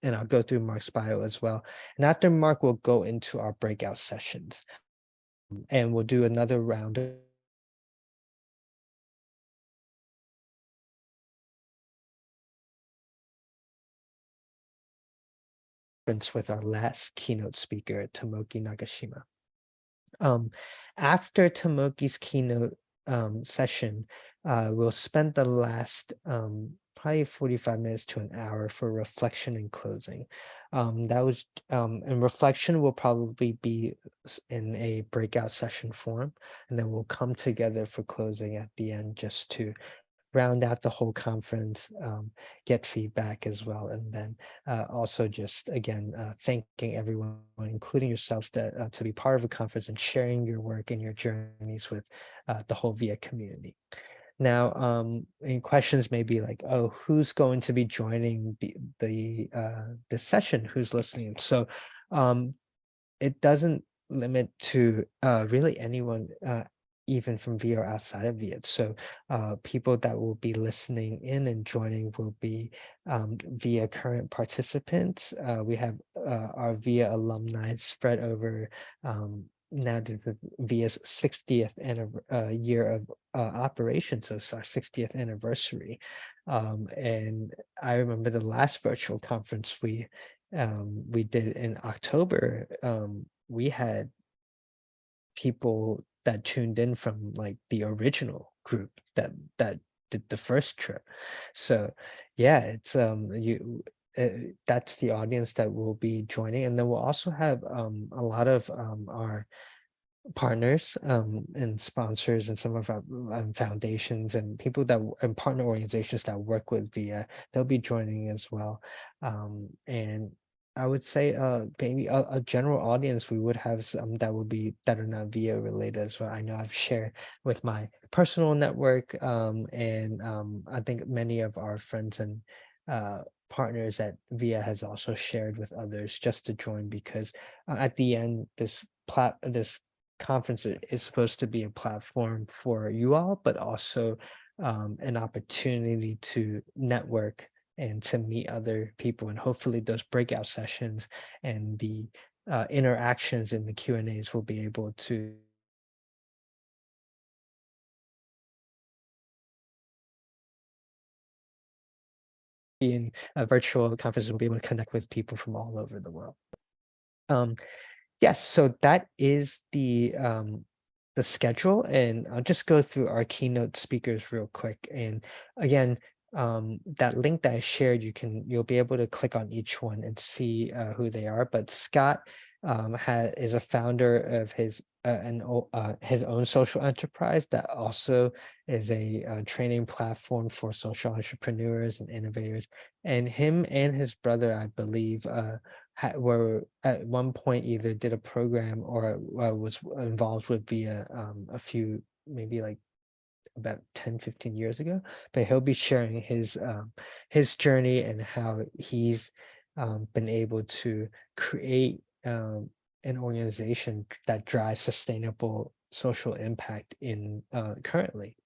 I'll go through Mark's bio as well. And after Mark, we'll go into our breakout sessions, and we'll do another round of with our last keynote speaker, Tomoki Nagashima. After Tomoki's keynote session, we'll spend the last probably 45 minutes to an hour for reflection and closing. And reflection will probably be in a breakout session form, and then we'll come together for closing at the end just to round out the whole conference, get feedback as well, and then also just again thanking everyone, including yourselves, that to be part of the conference and sharing your work and your journeys with the whole VIA community. Now, and questions may be like, oh, who's going to be joining the session? Who's listening? So it doesn't limit to really anyone, even from VIA or outside of VIA. So people that will be listening in and joining will be VIA current participants. We have our VIA alumni spread over now the VIA's 60th year of operation, so it's our 60th anniversary. And I remember the last virtual conference we did in October. We had people that tuned in from like the original group that did the first trip. So yeah, it's that's the audience that will be joining, and then we'll also have a lot of our partners and sponsors and some of our foundations and people that and partner organizations that work with VIA. They'll be joining as well. And I would say maybe a general audience we would have some that are not VIA related as well. I know I've shared with my personal network, and I think many of our friends and partners at VIA has also shared with others just to join, because at the end this conference is supposed to be a platform for you all, but also an opportunity to network and to meet other people, and hopefully those breakout sessions and the interactions in the Q&As will be able to in a virtual conference and be able to connect with people from all over the world. Yes, so that is the schedule, and I'll just go through our keynote speakers real quick. And again, that link that I shared, you'll be able to click on each one and see who they are. But Scott is a founder of his own social enterprise that also is a training platform for social entrepreneurs and innovators. And him and his brother, I believe, were at one point either did a program or was involved with VIA a few, maybe like about 10-15 years ago. But he'll be sharing his journey and how he's been able to create an organization that drives sustainable social impact in currently.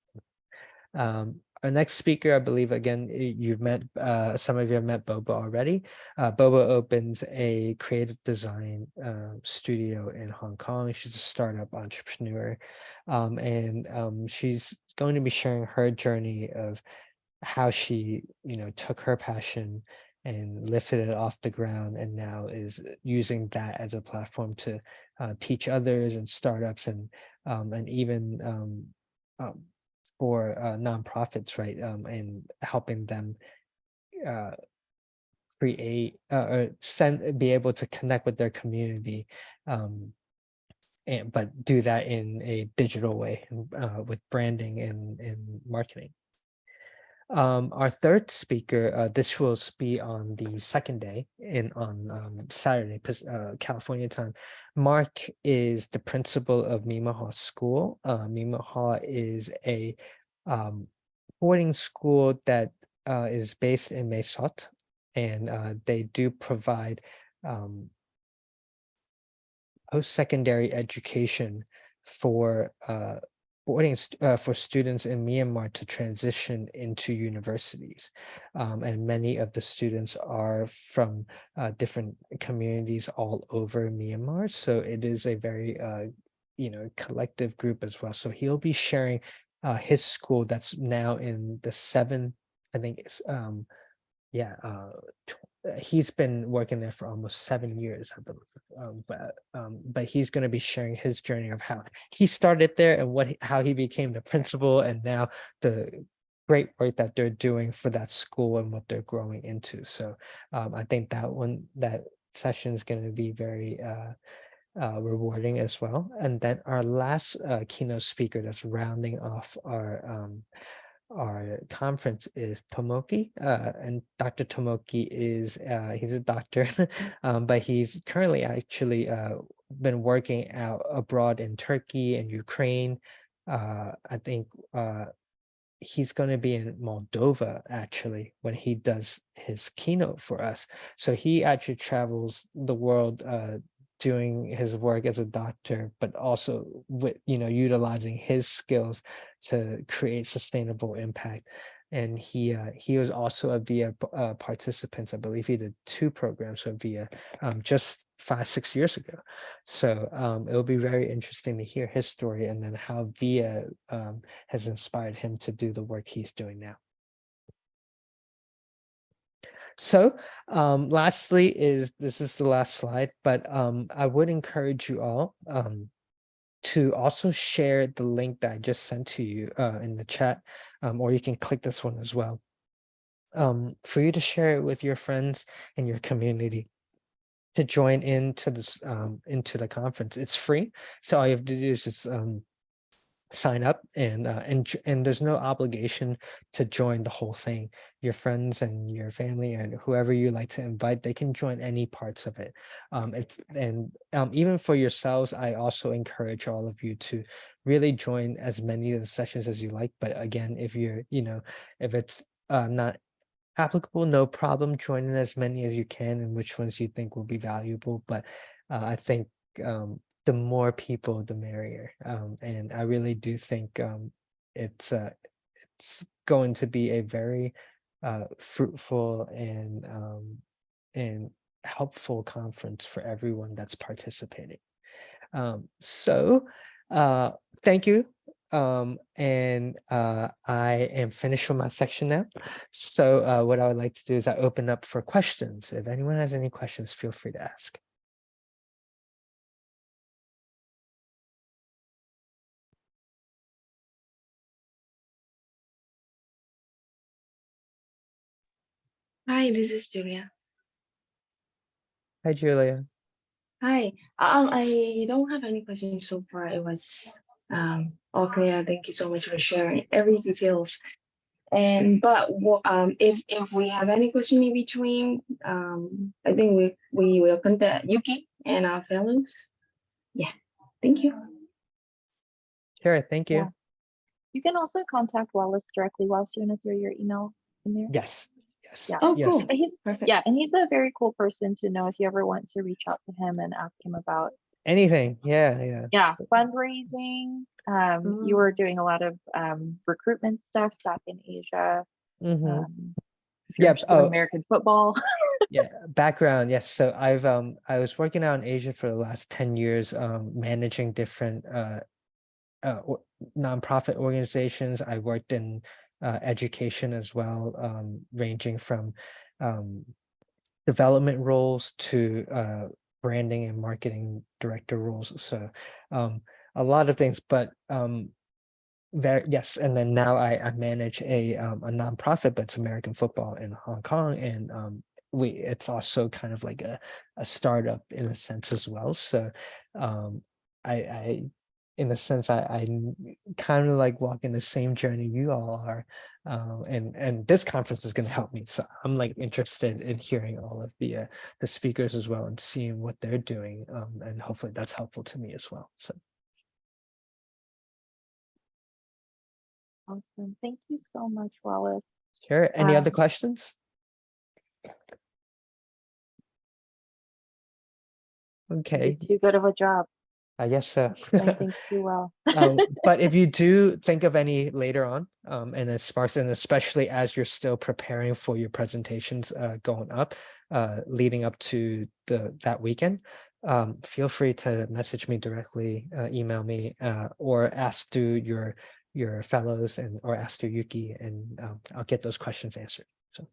Our next speaker, I believe, again, you've met, some of you have met Boba already. Boba opens a creative design studio in Hong Kong. She's a startup entrepreneur, and she's going to be sharing her journey of how she, took her passion and lifted it off the ground, and now is using that as a platform to teach others and startups and even for nonprofits, right? And helping them create or be able to connect with their community, but do that in a digital way with branding and marketing. Our third speaker, this will be on the second day on Saturday, California time. Mark is the principal of Mimaha School. Mimaha is a boarding school that is based in Mesot, and they do provide post-secondary education for for students in Myanmar to transition into universities, and many of the students are from different communities all over Myanmar. So it is a very collective group as well. So he'll be sharing his school that's now in the seventh, I think it's he's been working there for almost 7 years, I believe. But he's going to be sharing his journey of how he started there and how he became the principal, and now the great work that they're doing for that school and what they're growing into. So I think that session is going to be very rewarding as well. And then our last keynote speaker that's rounding off our conference is Tomoki, and Dr. Tomoki is he's a doctor, but he's currently actually been working out abroad in Turkey and Ukraine. I think he's going to be in Moldova actually when he does his keynote for us. So he actually travels the world doing his work as a doctor, but also with, utilizing his skills to create sustainable impact. And he was also a VIA participant. I believe he did 2 programs with VIA just 5-6 years ago. So it'll be very interesting to hear his story and then how VIA has inspired him to do the work he's doing now. So lastly this is the last slide, but I would encourage you all to also share the link that I just sent to you in the chat, or you can click this one as well, for you to share it with your friends and your community to join into this into the conference. It's free, so all you have to do is just sign up, and there's no obligation to join the whole thing. Your friends and your family and whoever you like to invite, they can join any parts of it. Even for yourselves, I also encourage all of you to really join as many of the sessions as you like. But again, if you're, if it's not applicable, no problem joining as many as you can and which ones you think will be valuable. But I think the more people, the merrier. And I really do think it's going to be a very fruitful and helpful conference for everyone that's participating. So thank you. I am finished with my section now. So what I would like to do is I open up for questions. If anyone has any questions, feel free to ask. Hi, this is Julia. Hi, Julia. Hi. I don't have any questions so far. It was all clear. Thank you so much for sharing every details. If we have any question in between, I think we will contact Yuki and our fellows. Yeah. Thank you. Sure. Thank you. Yeah. You can also contact Wallace directly while you enter your email in there. Yes. Yes. Yeah. Oh, Yes. cool. Perfect. Yeah, and he's a very cool person to know if you ever want to reach out to him and ask him about Anything. Yeah. yeah fundraising. You were doing a lot of recruitment stuff back in Asia. Mm-hmm. If you're Yeah. interested in American football. Yeah. Background. Yes. So I was working out in Asia for the last 10 years, managing different nonprofit organizations. I worked in education as well, ranging from development roles to branding and marketing director roles. So a lot of things, but yes. And then now I manage a nonprofit, but it's American football in Hong Kong, and it's also kind of like a startup in a sense as well. So I in a sense, I kind of like walking the same journey you all are. And this conference is going to help me. So I'm like interested in hearing all of the speakers as well and seeing what they're doing. And hopefully that's helpful to me as well. So. Awesome. Thank you so much, Wallace. Sure. Any other questions? Okay. You did too good of a job. I guess so. I think too well. But if you do think of any later on, and it sparks, and especially as you're still preparing for your presentations going up, leading up to that weekend, feel free to message me directly, email me, or ask through your fellows or ask through Yuki, and I'll get those questions answered. So